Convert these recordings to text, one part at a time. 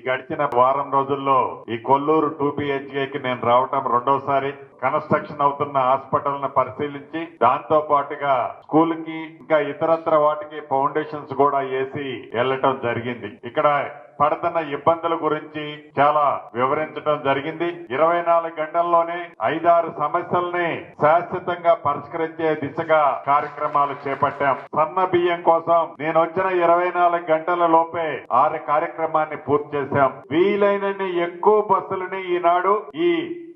గడిచిన వారం రోజుల్లో ఈ కొల్లూరు 2PHK నేను రావటం రెండోసారి. కన్స్ట్రక్షన్ అవుతున్న హాస్పిటల్ ను పరిశీలించి దాంతో పాటుగా స్కూల్ కి ఇంకా ఇతరత్ర వాటికి ఫౌండేషన్స్ కూడా వేసి వెళ్ళటం జరిగింది. ఇక్కడ పడుతున్న ఇబ్బందుల గురించి చాలా వివరించడం జరిగింది. 24 గంటల్లోనే 5-6 సమస్యల్ని శాశ్వతంగా పరిష్కరించే దిశగా కార్యక్రమాలు చేపట్టాం. సన్న బియ్యం కోసం నేను వచ్చిన 24 గంటల లోపే 6 కార్యక్రమాన్ని పూర్తి చేశాం. వీలైనన్ని ఎక్కువ బస్సులని ఈనాడు ఈ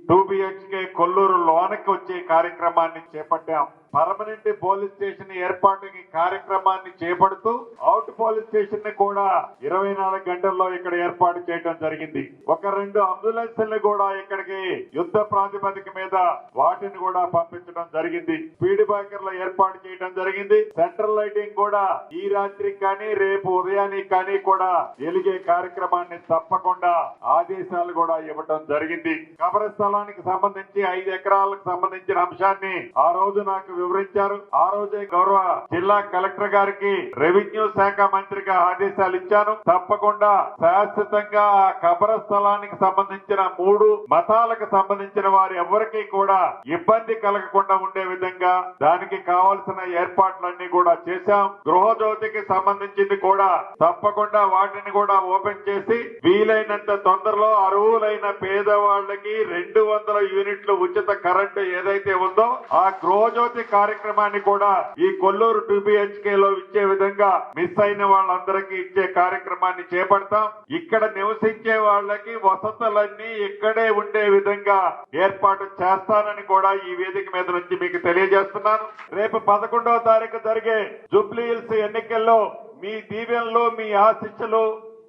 2BHK కొల్లూరు లోనకి వచ్చే కార్యక్రమాన్ని చేపట్టాం. పర్మనెంట్ పోలీస్ స్టేషన్ ఏర్పాటుకి కార్యక్రమాన్ని చేపడుతూ అవుట్ పోలీస్ స్టేషన్ ని కూడా 24 గంటల్లో ఇక్కడ ఏర్పాటు చేయడం జరిగింది. 1-2 అంబులెన్స్ని కూడా ఇక్కడికి యుద్ధ ప్రాతిపదిక మీద వాటిని కూడా పంపించడం జరిగింది. స్పీడ్ బ్రేకర్లు ఏర్పాటు చేయడం జరిగింది. సెంట్రల్ లైటింగ్ కూడా ఈ రాత్రికి కానీ రేపు ఉదయానికి కానీ కూడా వెలిగే కార్యక్రమాన్ని తప్పకుండా ఆదేశాలు కూడా ఇవ్వడం జరిగింది. కబరస్థలానికి సంబంధించి 5 ఎకరాలకు సంబంధించిన అంశాన్ని ఆ రోజు నాకు వివరించారు. ఆ రోజే గౌరవ జిల్లా కలెక్టర్ గారికి రెవెన్యూ శాఖ మంత్రిగా ఆదేశాలు ఇచ్చాను. తప్పకుండా శాశ్వతంగా ఆ కబరస్థలానికి సంబంధించిన 3 మతాలకు సంబంధించిన వారు ఎవరికి కూడా ఇబ్బంది కలగకుండా ఉండే విధంగా దానికి కావాల్సిన ఏర్పాట్లన్నీ కూడా చేశాం. గృహజ్యోతికి సంబంధించింది కూడా తప్పకుండా వాటిని కూడా ఓపెన్ చేసి వీలైనంత తొందరలో అర్హులైన పేదవాళ్లకి 200 యూనిట్లు ఉచిత కరెంటు ఏదైతే ఉందో ఆ గృహజ్యోతి కార్యక్రమాన్ని కూడా ఈ కొల్లూరు 2BHK లో ఇచ్చే విధంగా మిస్ అయిన వాళ్ళందరికీ ఇచ్చే కార్యక్రమాన్ని చేపడతాం. ఇక్కడ నివసించే వాళ్ళకి వసతులన్నీ ఇక్కడే ఉండే విధంగా ఏర్పాటు చేస్తానని కూడా ఈ వేదిక మీద నుంచి మీకు తెలియజేస్తున్నాను. రేపు 11వ తారీఖు జరిగే జూబ్లీ హిల్స్ ఎన్నికల్లో మీ దీవెనలు, మీ ఆశీస్సులు,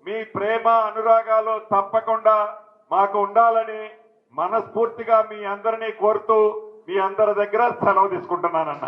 మీ ప్రేమ అనురాగాలు తప్పకుండా మాకు ఉండాలని మనస్ఫూర్తిగా మీ అందరినీ కోరుతూ మీ అందరి దగ్గర సెలవు తీసుకుంటున్నానన్న.